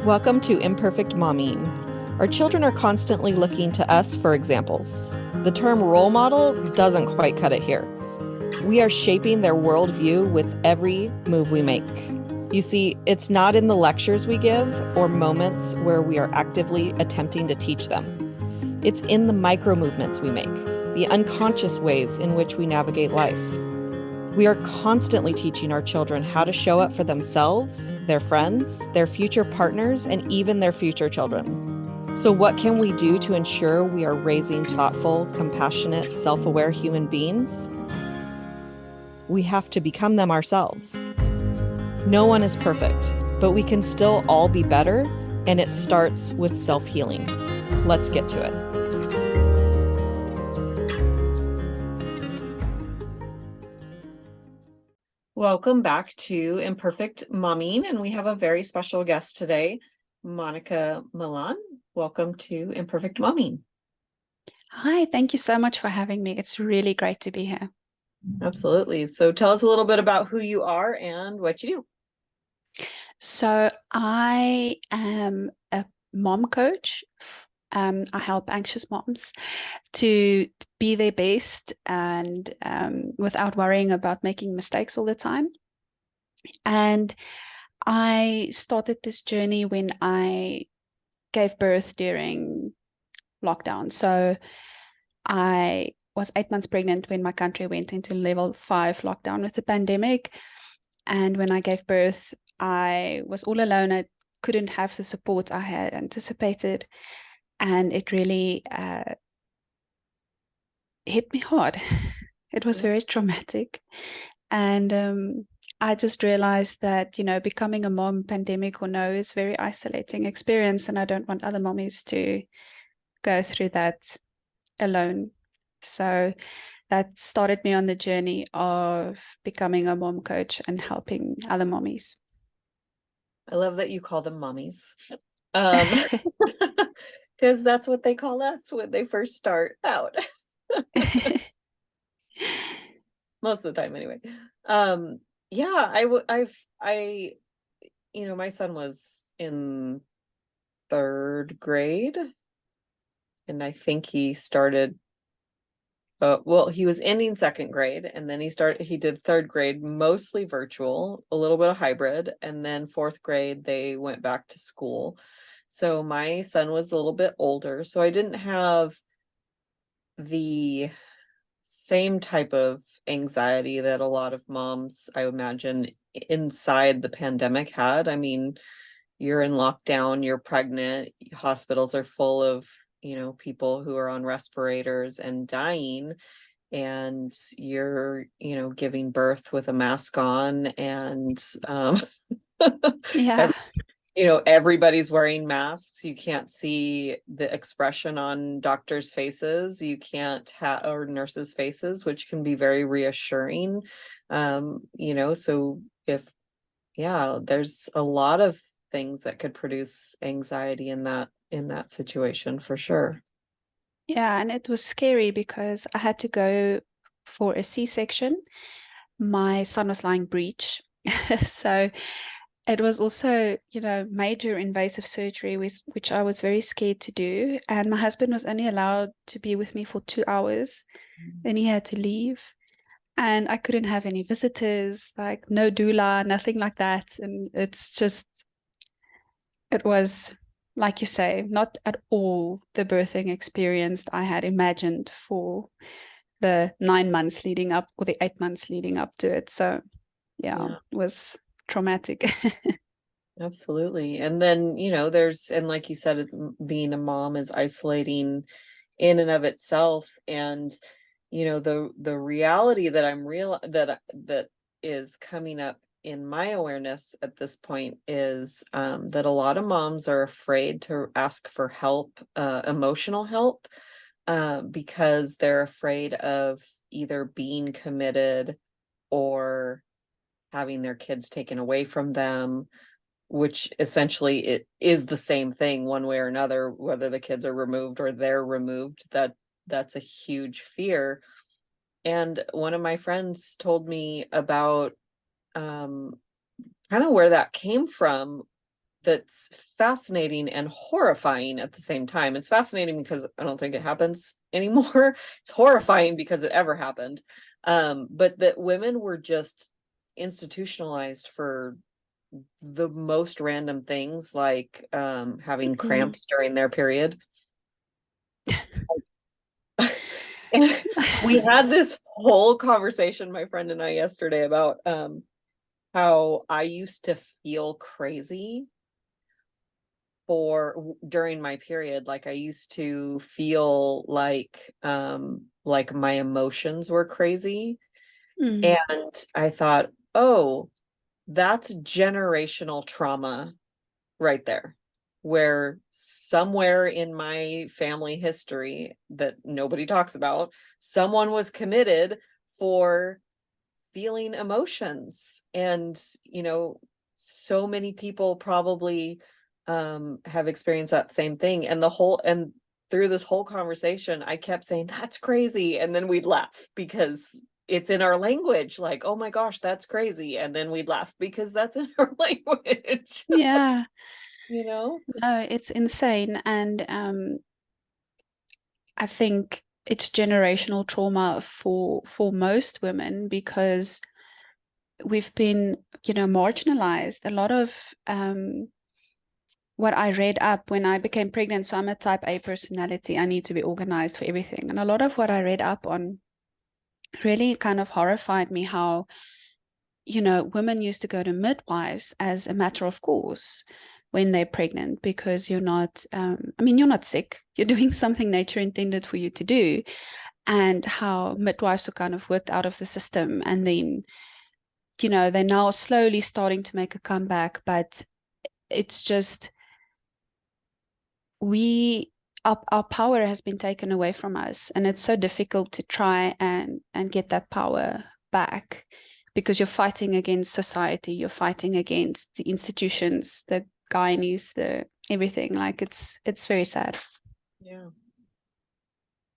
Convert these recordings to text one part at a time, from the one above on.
Welcome to Imperfect Momming. Our children are constantly looking to us for examples. The term role model doesn't quite cut it here. We are shaping their worldview with every move we make. You see, it's not in the lectures we give or moments where we are actively attempting to teach them. It's in the micro movements we make, the unconscious ways in which we navigate life. We are constantly teaching our children how to show up for themselves, their friends, their future partners, and even their future children. So what can we do to ensure we are raising thoughtful, compassionate, self-aware human beings? We have to become them ourselves. No one is perfect, but we can still all be better, and it starts with self-healing. Let's get to it. Welcome back to Imperfect Momming, and we have a very special guest today, Monika Malan. Welcome to Imperfect Momming. Hi, thank you so much for having me. It's really great to be here. Absolutely. So tell us a little bit about who you are and what you do. So I am a mom coach. I help anxious moms to be their best and without worrying about making mistakes all the time. And I started this journey when I gave birth during lockdown. So I was 8 months pregnant when my country went into level 5 lockdown with the pandemic. And when I gave birth, I was all alone. I couldn't have the support I had anticipated. And it really hit me hard. It was very traumatic. And I just realized that, becoming a mom, pandemic or no, is a very isolating experience. And I don't want other mommies to go through that alone. So that started me on the journey of becoming a mom coach and helping other mommies. I love that you call them mommies. Because that's what they call us when they first start out. Most of the time anyway. My son was in 3rd grade, and I think he started he was ending 2nd grade, and then he did 3rd grade mostly virtual, a little bit of hybrid, and then 4th grade they went back to school. So my son was a little bit older, so I didn't have the same type of anxiety that a lot of moms, I imagine, inside the pandemic had. I mean, you're in lockdown, you're pregnant, hospitals are full of people who are on respirators and dying, and you're giving birth with a mask on, and Yeah. everybody's wearing masks. You can't see the expression on doctors' faces, you can't or nurses' faces, which can be very reassuring. So there's a lot of things that could produce anxiety in that situation, for sure. Yeah, and it was scary because I had to go for a C-section. My son was lying breech. So it was also, major invasive surgery, which I was very scared to do. And my husband was only allowed to be with me for 2 hours. Then he had to leave. And I couldn't have any visitors, like no doula, nothing like that. And it was, like you say, not at all the birthing experience I had imagined for the 9 months leading up or the 8 months leading up to it. So, yeah, it was traumatic. Absolutely. And then, and like you said, being a mom is isolating in and of itself. And, the reality that that is coming up in my awareness at this point is that a lot of moms are afraid to ask for help, emotional help, because they're afraid of either being committed or having their kids taken away from them, which essentially it is the same thing one way or another, whether the kids are removed or they're removed. That's a huge fear. And one of my friends told me about kind of where that came from, that's fascinating and horrifying at the same time. It's fascinating because I don't think it happens anymore. It's horrifying because it ever happened. But that women were just institutionalized for the most random things, like having Mm. cramps during their period. And we had this whole conversation, my friend and I, yesterday about how I used to feel crazy during my period. Like I used to feel like my emotions were crazy. Mm. And I thought, oh, that's generational trauma right there, where somewhere in my family history that nobody talks about, someone was committed for feeling emotions. And, so many people probably have experienced that same thing. And through this whole conversation, I kept saying, that's crazy. And then we'd laugh because it's in our language, like, oh my gosh, that's crazy. And then we'd laugh because that's in our language. Yeah, you know? no, it's insane. And I think it's generational trauma for most women because we've been, marginalized. A lot of what I read up when I became pregnant, so I'm a type A personality. I need to be organized for everything. And a lot of what I read up on really kind of horrified me how, women used to go to midwives as a matter of course when they're pregnant because you're not, you're not sick. You're doing something nature intended for you to do. And how midwives are kind of worked out of the system. And then, they're now slowly starting to make a comeback, but it's just we our power has been taken away from us, and it's so difficult to try and get that power back because you're fighting against society, you're fighting against the institutions, the gynaes, the everything. Like it's very sad. Yeah.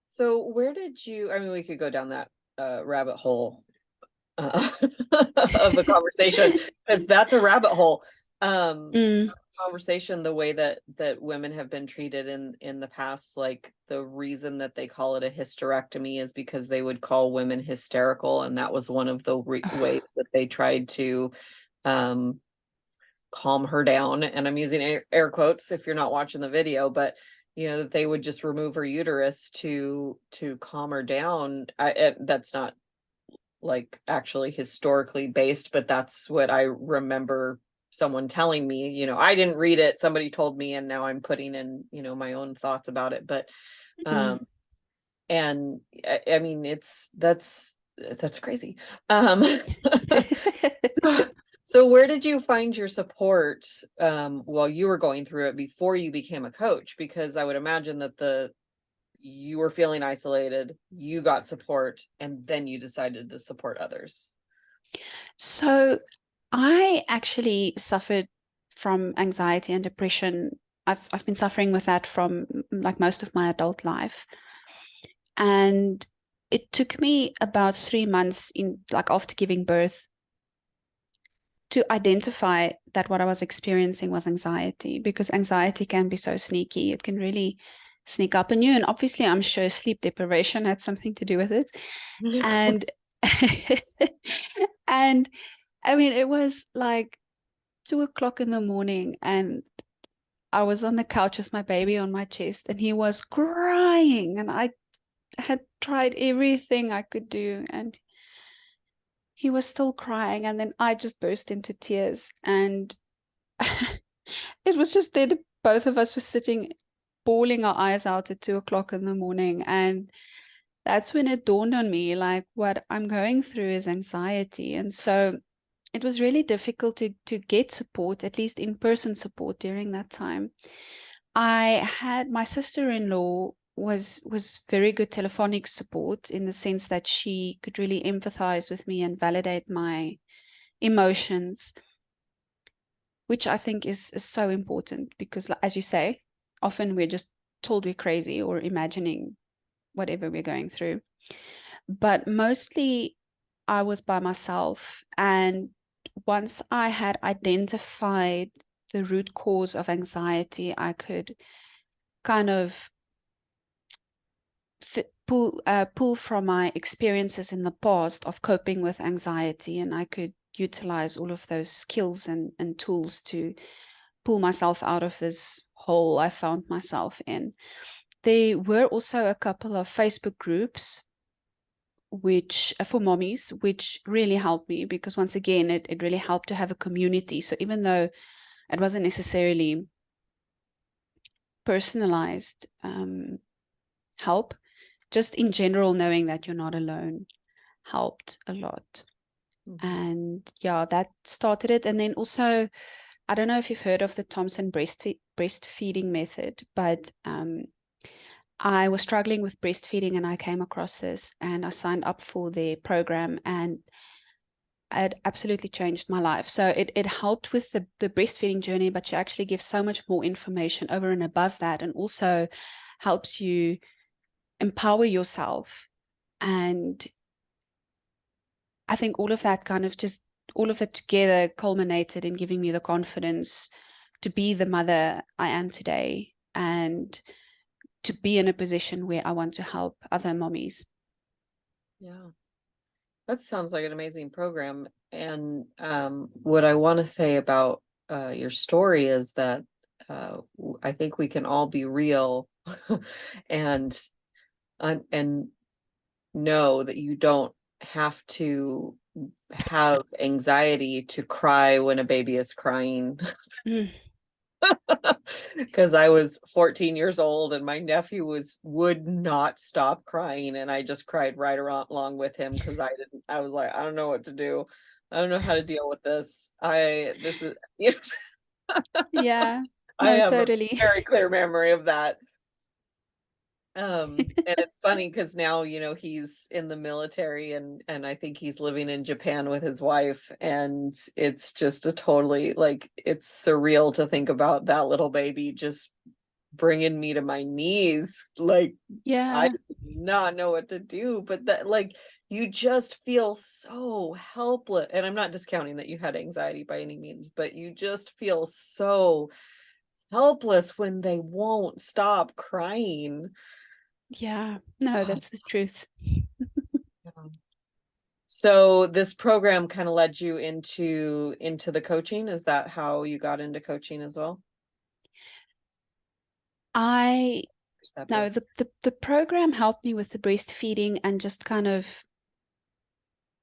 So where did you, I mean, we could go down that rabbit hole uh, of a conversation, because that's a rabbit hole. Mm. Conversation, the way that women have been treated in the past, like the reason that they call it a hysterectomy is because they would call women hysterical, and that was one of the ways that they tried to um calm her down. And I'm using air quotes if you're not watching the video, but that they would just remove her uterus to calm her down. That's not like actually historically based, but that's what I remember someone telling me. I didn't read it, somebody told me, and now I'm putting in my own thoughts about it. But Mm. and I mean, that's crazy. um so where did you find your support while you were going through it before you became a coach? Because I would imagine that you were feeling isolated, you got support, and then you decided to support others. So I actually suffered from anxiety and depression. I've been suffering with that from like most of my adult life. And it took me about 3 months in like after giving birth to identify that what I was experiencing was anxiety, because anxiety can be so sneaky. It can really sneak up on you. And obviously, I'm sure sleep deprivation had something to do with it. And and I mean, it was like 2 o'clock in the morning, and I was on the couch with my baby on my chest, and he was crying, and I had tried everything I could do, and he was still crying, and then I just burst into tears, and it was just there. Both of us were sitting, bawling our eyes out at 2 o'clock in the morning, and that's when it dawned on me, like what I'm going through is anxiety, and so it was really difficult to get support, at least in-person support during that time. I had my sister-in-law was very good telephonic support in the sense that she could really empathize with me and validate my emotions, which I think is so important because, as you say, often we're just told we're crazy or imagining whatever we're going through. But mostly I was by myself. And once I had identified the root cause of anxiety, I could kind of pull from my experiences in the past of coping with anxiety, and I could utilize all of those skills and tools to pull myself out of this hole I found myself in. There were also a couple of Facebook groups which for mommies, which really helped me, because once again, it really helped to have a community. So even though it wasn't necessarily personalized help, just in general, knowing that you're not alone helped a lot. And yeah, that started it. And then also, I don't know if you've heard of the Thompson breastfeeding method, but I was struggling with breastfeeding and I came across this and I signed up for their program, and it absolutely changed my life. So it helped with the breastfeeding journey, but she actually gives so much more information over and above that, and also helps you empower yourself. And I think all of that kind of just, all of it together culminated in giving me the confidence to be the mother I am today, and to be in a position where I want to help other mommies. Yeah. That sounds like an amazing program. And what I want to say about your story is that I think we can all be real and know that you don't have to have anxiety to cry when a baby is crying. Mm. Because I was 14 years old and my nephew would not stop crying, and I just cried right around along with him, because I was like, I don't know what to do. I don't know how to deal with this. This is Yeah, I no, have a totally. very clear memory of that. And it's funny because now, he's in the military, and I think he's living in Japan with his wife, and it's just a totally, like, it's surreal to think about that little baby just bringing me to my knees. Like, I Yeah, do not know what to do, but that, like, you just feel so helpless. And I'm not discounting that you had anxiety by any means, but you just feel so helpless when they won't stop crying. yeah, no, that's the truth. So this program kind of led you into the coaching. Is that how you got into coaching as well? I Step No, in. the program helped me with the breastfeeding and just kind of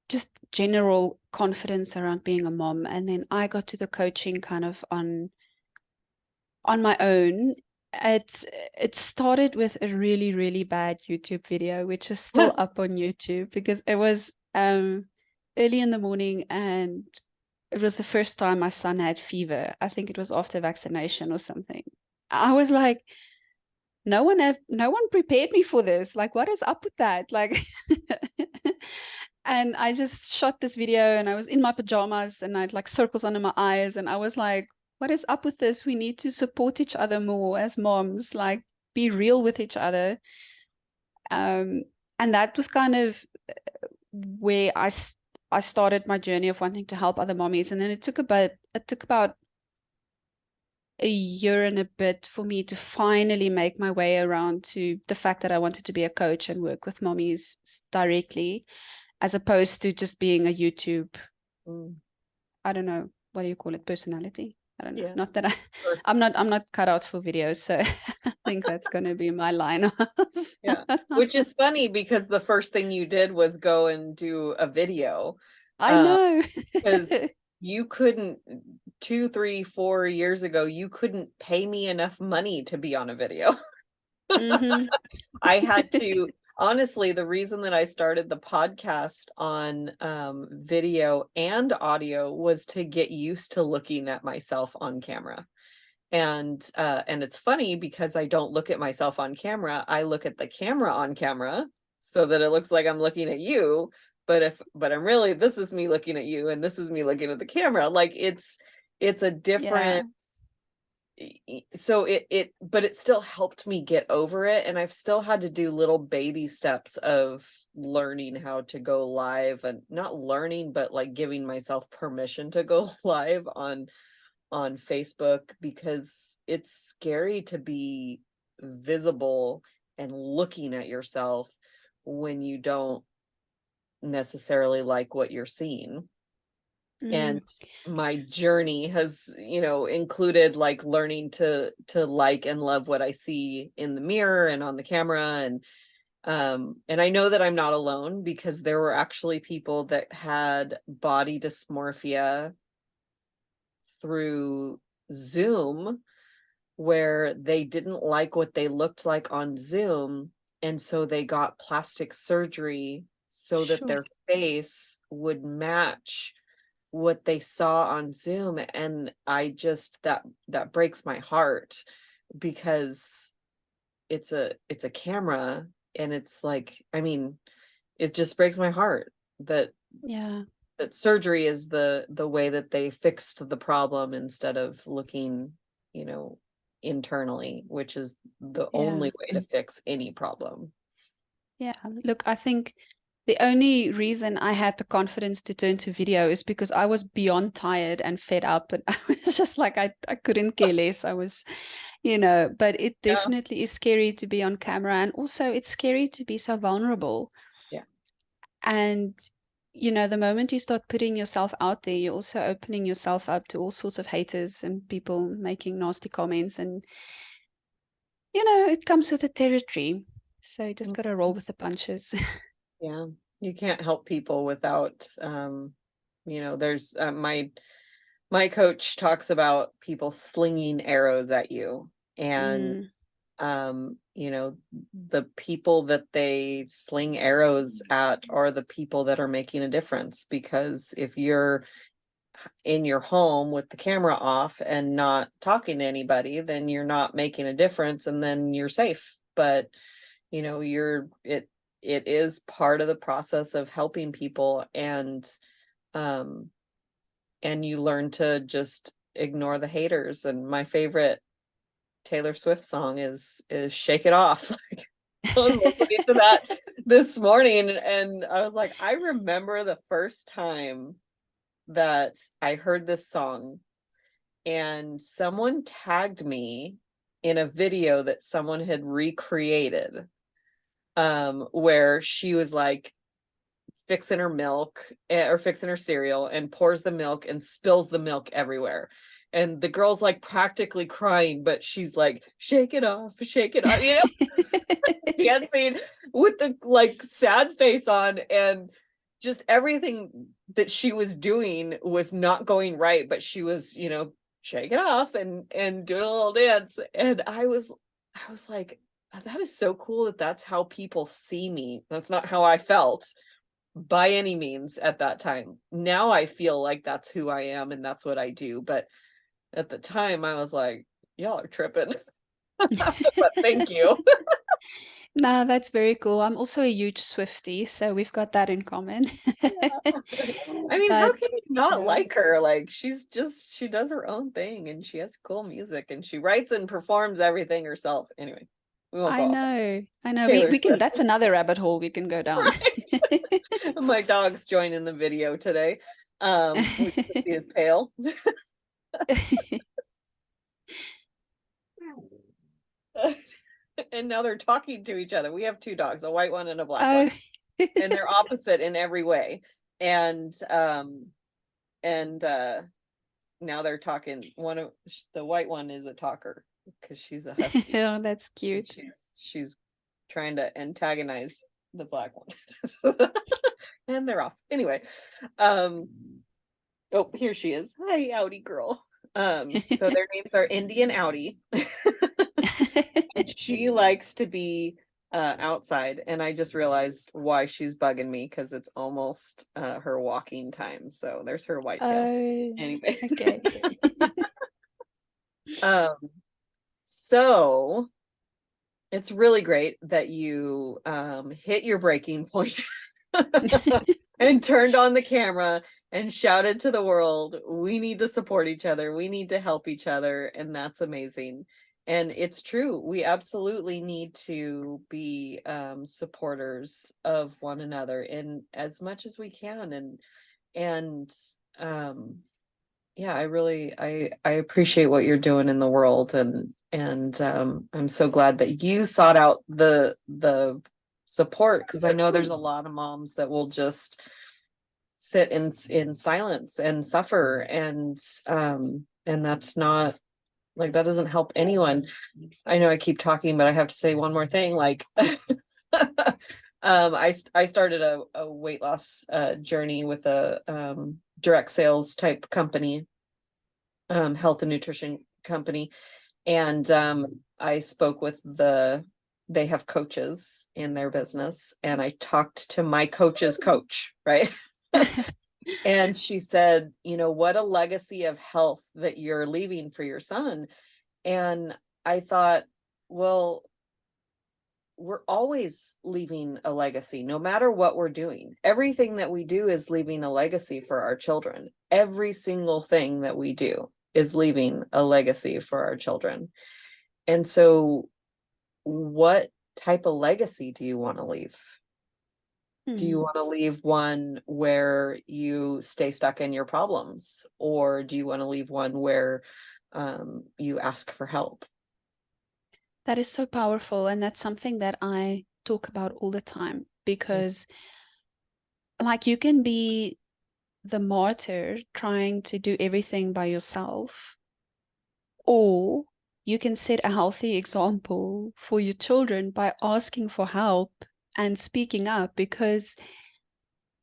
just general confidence around being a mom. And then I got to the coaching kind of on my own. It it started with a really, really bad YouTube video, which is still up on YouTube, because it was early in the morning, and it was the first time my son had fever. I think it was after vaccination or something. I was like, no one prepared me for this. Like, what is up with that? Like, and I just shot this video and I was in my pajamas and I had like circles under my eyes, and I was like, what is up with this? We need to support each other more as moms, like be real with each other. Um, and that was kind of where I started my journey of wanting to help other mommies. And then it took about a year and a bit for me to finally make my way around to the fact that I wanted to be a coach and work with mommies directly, as opposed to just being a YouTube, Mm, I don't know, what do you call it, personality? I don't know. yeah. Not that Sure. I'm not cut out for videos, so I think that's going to be my line. Yeah. Which is funny because the first thing you did was go and do a video. I know. Because you couldn't 2, 3, 4 years ago, you couldn't pay me enough money to be on a video. Hmm. I had to, honestly, the reason that I started the podcast on video and audio was to get used to looking at myself on camera. And it's funny because I don't look at myself on camera. I look at the camera on camera so that it looks like I'm looking at you. But I'm really, this is me looking at you and this is me looking at the camera. Like, it's a Yeah. different, so but it still helped me get over it. And I've still had to do little baby steps of learning how to go live, and not learning, but like giving myself permission to go live on Facebook because it's scary to be visible and looking at yourself when you don't necessarily like what you're seeing. And my journey has, included like learning to like and love what I see in the mirror and on the camera. And I know that I'm not alone, because there were actually people that had body dysmorphia through Zoom, where they didn't like what they looked like on Zoom, and so they got plastic surgery so that Sure. their face would match what they saw on Zoom. And I just, that breaks my heart, because it's a camera, and it's like, I mean, it just breaks my heart that Yeah. that surgery is the way that they fixed the problem, instead of looking, internally, which is the only way to fix any problem. Yeah. Look, I think the only reason I had the confidence to turn to video is because I was beyond tired and fed up, and I was just like, I couldn't care less. I was, but it Yeah. definitely is scary to be on camera, and also it's scary to be so vulnerable. Yeah. And the moment you start putting yourself out there, you're also opening yourself up to all sorts of haters and people making nasty comments, and it comes with the territory. So you just got to roll with the punches. Yeah. You can't help people without, there's my coach talks about people slinging arrows at you, and Mm, the people that they sling arrows at are the people that are making a difference. Because if you're in your home with the camera off and not talking to anybody, then you're not making a difference, and then you're safe. But it is part of the process of helping people, um and you learn to just ignore the haters. And my favorite Taylor Swift song is Shake It Off. I was listening to that this morning, and I was like, I remember the first time that I heard this song, and someone tagged me in a video that someone had recreated, where she was like fixing her milk, or fixing her cereal, and pours the milk and spills the milk everywhere. And the girl's like practically crying, but she's like, shake it off, dancing with the like sad face on. And just everything that she was doing was not going right, but she was, shake it off and do a little dance. And I was like, that is so cool that that's how people see me. That's not how I felt by any means at that time. Now I feel like that's who I am and that's what I do. But at the time I was like, y'all are tripping. But thank you. No, that's very cool. I'm also a huge Swiftie, so we've got that in common. I mean, how But can you not yeah, like her? Like, she does her own thing, and she has cool music, and she writes and performs everything herself. Anyway, we won't go I off on know, I know. We Taylor we can. Swift. That's another rabbit hole we can go down. Right. My dog's joining the video today. We can see his tail. And now they're talking to each other. We have two dogs, a white one and a black Oh, one, and they're opposite in every way. And now they're talking. The white one is a talker because she's a husky. oh, that's And cute. she's trying to antagonize the black one. And they're off. Anyway, oh, here she is. Hi, Audi girl. So their names are Indy and Audi. And she likes to be outside, and I just realized why she's bugging me, because it's almost her walking time. So there's her whitetail. Oh, Anyway. okay. um so it's really great that you hit your breaking point and turned on the camera and shouted to the world, we need to support each other, we need to help each other. And that's amazing. And it's true, we absolutely need to be supporters of one another in as much as we can. And um Yeah, I appreciate what you're doing in the world, and I'm so glad that you sought out the support, because I know there's a lot of moms that will just sit in silence and suffer, and that's not, like, that doesn't help anyone. I know I keep talking, but I have to say one more thing. Like, I started a weight loss journey with a direct sales type company, health and nutrition company, and I spoke with they have coaches in their business, and I talked to my coach's coach, right? And she said, what a legacy of health that you're leaving for your son. And I thought, well, we're always leaving a legacy, no matter what we're doing. Everything that we do is leaving a legacy for our children. Every single thing that we do is leaving a legacy for our children. And so, what type of legacy do you want to leave? Do you want to leave one where you stay stuck in your problems, or do you want to leave one where you ask for help? That is so powerful. And that's something that I talk about all the time Yeah. because, like, you can be the martyr trying to do everything by yourself, or you can set a healthy example for your children by asking for help and speaking up. Because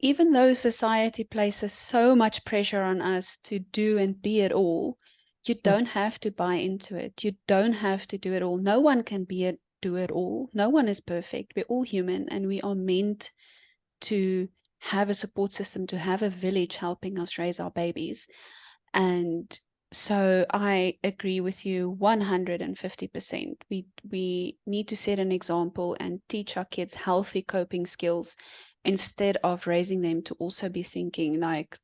even though society places so much pressure on us to do and be it all, you don't have to buy into it. You don't have to do it all. No one can do it all. No one is perfect. We're all human, and we are meant to have a support system, to have a village helping us raise our babies. And so I agree with you 150%. We need to set an example and teach our kids healthy coping skills instead of raising them to also be thinking like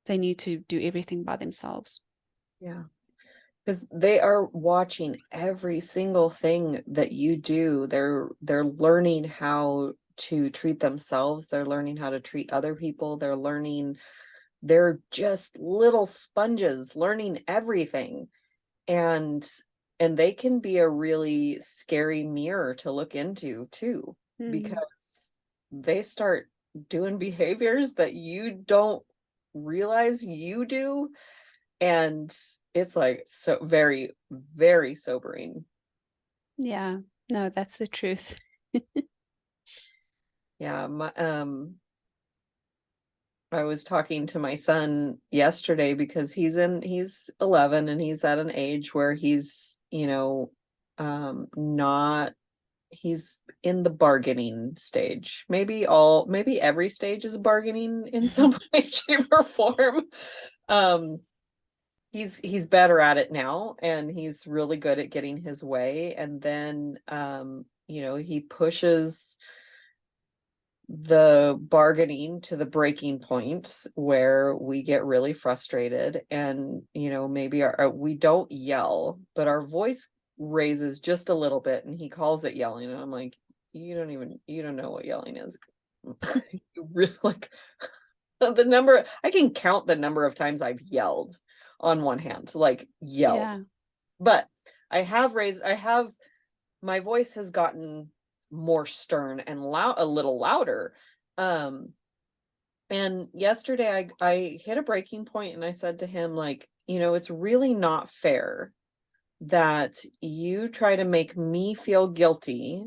they need to do everything by themselves. Yeah. Because they are watching every single thing that you do. They're learning how to treat themselves. They're learning how to treat other people. They're just little sponges learning everything. And they can be a really scary mirror to look into too, Hmm. because they start doing behaviors that you don't realize you do, and it's like so very, very sobering. Yeah, no, that's the truth. Yeah, I was talking to my son yesterday because he's 11, and he's at an age where he's, not he's in the bargaining stage. Maybe every stage is bargaining in some way, shape, or form. Um, he's better at it now, and he's really good at getting his way. And then he pushes the bargaining to the breaking point where we get really frustrated, and maybe we don't yell, but our voice raises just a little bit, and he calls it yelling, and I'm like, you don't know what yelling is. You really, like, I can count the number of times I've yelled on one hand, like yelled. Yeah, But I have my voice has gotten more stern and loud, a little louder. Um, and yesterday I hit a breaking point, and I said to him, like, it's really not fair that you try to make me feel guilty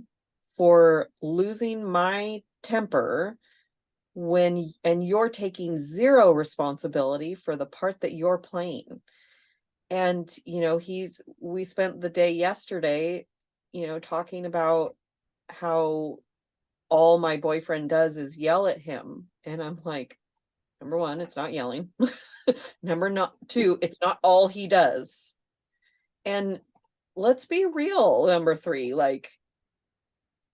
for losing my temper and you're taking zero responsibility for the part that you're playing. And we spent the day yesterday talking about how all my boyfriend does is yell at him, and I'm like, number one, it's not yelling. Number not two, it's not all he does. And let's be real, number three, like,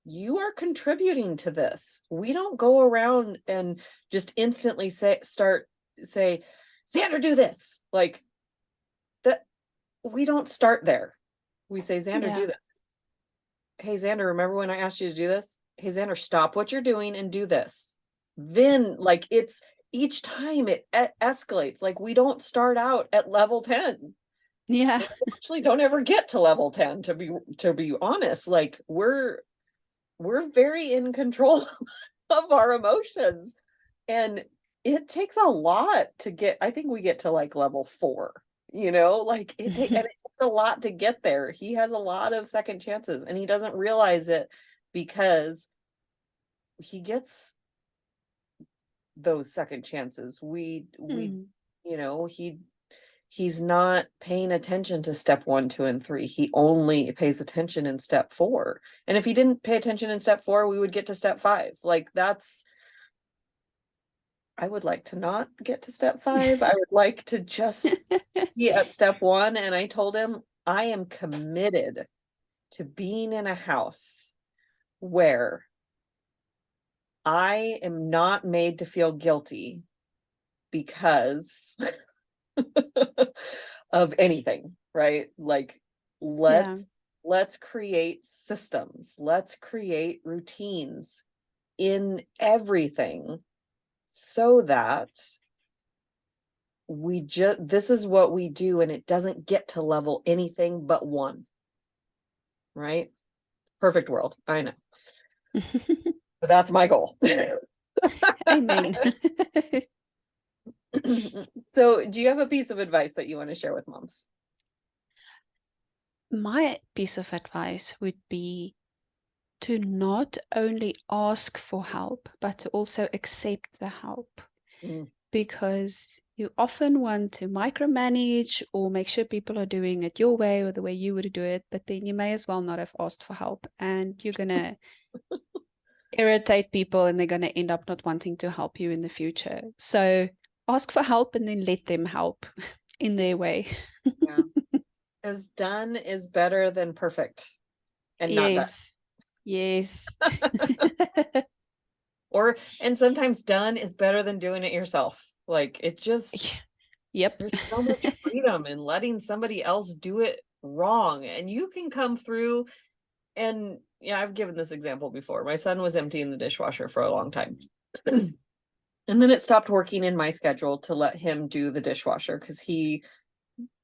you are contributing to this. We don't go around and just instantly say Xander, do this. Like, that, we don't start there. We say, Xander, yeah, do this. Hey, Xander, remember when I asked you to do this? Hey, Xander, stop what you're doing and do this. Then, like, each time it escalates. Like, we don't start out at level 10. Yeah. We actually don't ever get to level 10, to be honest. Like, we're very in control of our emotions, and it takes a lot to get. I think we get to like level 4, like and it takes a lot to get there. He has a lot of second chances, and he doesn't realize it because he gets those second chances. Mm. He's not paying attention to step 1, 2, and 3. He only pays attention in step 4. And if he didn't pay attention in step 4, we would get to step 5. Like, I would like to not get to step 5. I would like to just be at step 1. And I told him, I am committed to being in a house where I am not made to feel guilty because of anything, right? Like, Yeah. let's create systems. Let's create routines in everything so that this is what we do, and it doesn't get to level anything but 1, right? Perfect world, I know. But that's my goal. Amen. So, do you have a piece of advice that you want to share with moms? My piece of advice would be to not only ask for help, but to also accept the help, Mm, because you often want to micromanage or make sure people are doing it your way or the way you would do it, but then you may as well not have asked for help, and you're going to irritate people and they're going to end up not wanting to help you in the future. So ask for help and then let them help in their way. yeah, because done is better than perfect and not done. Yes. Yes. And sometimes done is better than doing it yourself. Like, it just, Yep. there's so much freedom in letting somebody else do it wrong. And you can come through, and yeah, I've given this example before. My son was emptying the dishwasher for a long time. And then it stopped working in my schedule to let him do the dishwasher because he,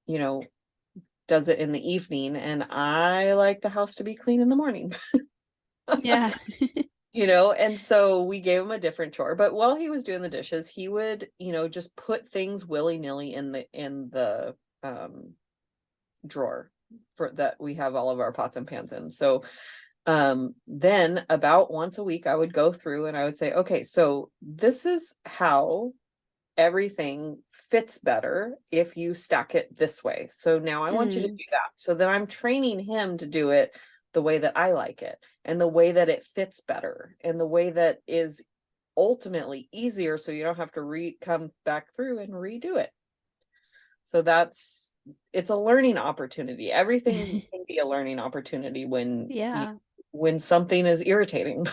you know, does it in the evening, and I like the house to be clean in the morning. Yeah. And so we gave him a different chore. But while he was doing the dishes, he would, just put things willy-nilly in the drawer for that we have all of our pots and pans in. So then about once a week I would go through and I would say, okay, so this is how everything fits better if you stack it this way. So now I want you to do that. So then I'm training him to do it the way that I like it, and the way that it fits better, and the way that is ultimately easier, so you don't have to come back through and redo it. So it's a learning opportunity. Everything can be a learning opportunity Yeah. when something is irritating.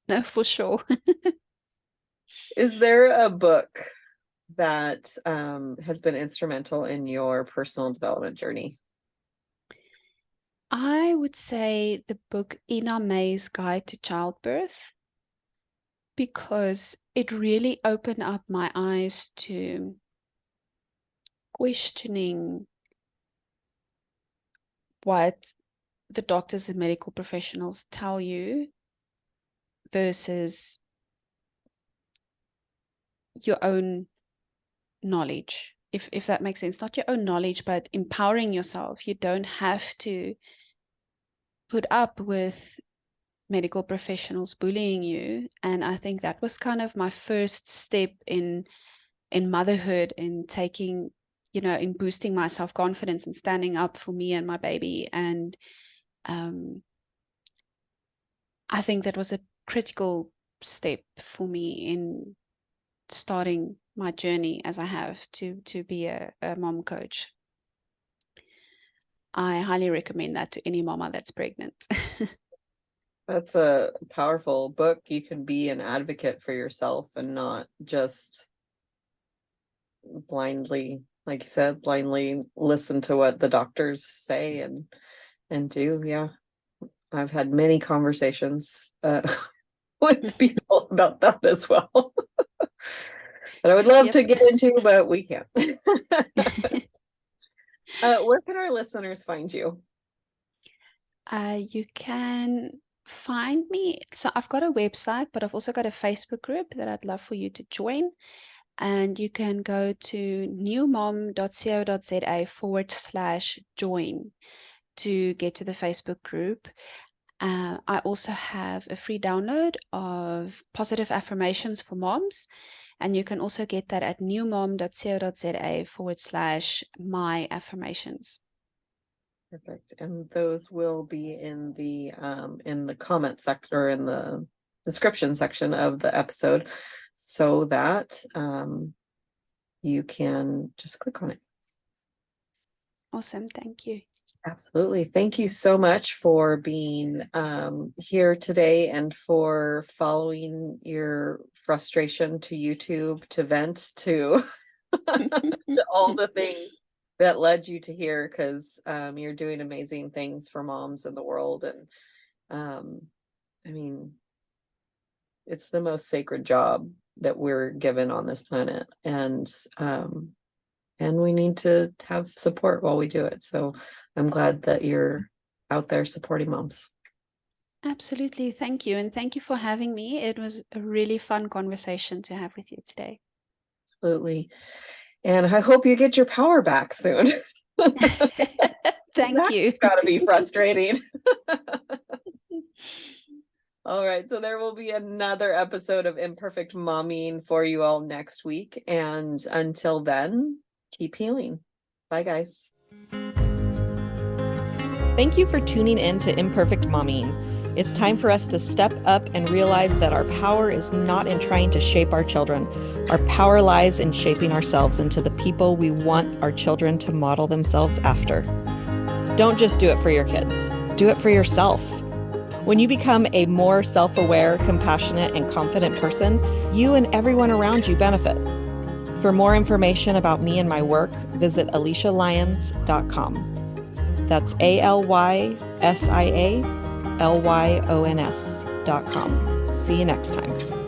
No, for sure. Is there a book that has been instrumental in your personal development journey? I would say the book Ina May's Guide to Childbirth, because it really opened up my eyes to questioning what the doctors and medical professionals tell you versus your own knowledge. If that makes sense, not your own knowledge, but empowering yourself. You don't have to put up with medical professionals bullying you. And I think that was kind of my first step in motherhood, in taking, in boosting my self-confidence and standing up for me and my baby. And um, I think that was a critical step for me in starting my journey as I have to be a mom coach. I highly recommend that to any mama that's pregnant. That's a powerful book. You can be an advocate for yourself and not just blindly, like you said, blindly listen to what the doctors say and do. Yeah. I've had many conversations with people about that as well. That I would love to get into, but we can't. Where can our listeners find you? You can find me. So I've got a website, but I've also got a Facebook group that I'd love for you to join. And you can go to newmom.co.za/join to get to the Facebook group. I also have a free download of positive affirmations for moms, and you can also get that at newmom.co.za/my affirmations. Perfect. And those will be in the comment section or in the description section of the episode, so that you can just click on it. Awesome. Thank you. Absolutely. Thank you so much for being here today and for following your frustration to YouTube, to vent, to to all the things that led you to here, because you're doing amazing things for moms in the world. And I mean, it's the most sacred job that we're given on this planet, and we need to have support while we do it. So I'm glad that you're out there supporting moms. Absolutely. Thank you. And thank you for having me. It was a really fun conversation to have with you today. Absolutely. And I hope you get your power back soon. Thank you. Gotta be frustrating. All right. So there will be another episode of Imperfect Momming for you all next week. And until then, keep healing. Bye, guys. Thank you for tuning in to Imperfect Momming. It's time for us to step up and realize that our power is not in trying to shape our children. Our power lies in shaping ourselves into the people we want our children to model themselves after. Don't just do it for your kids. Do it for yourself. When you become a more self-aware, compassionate, and confident person, you and everyone around you benefit. For more information about me and my work, visit AliciaLyons.com. That's ALYSIALYONS.com. See you next time.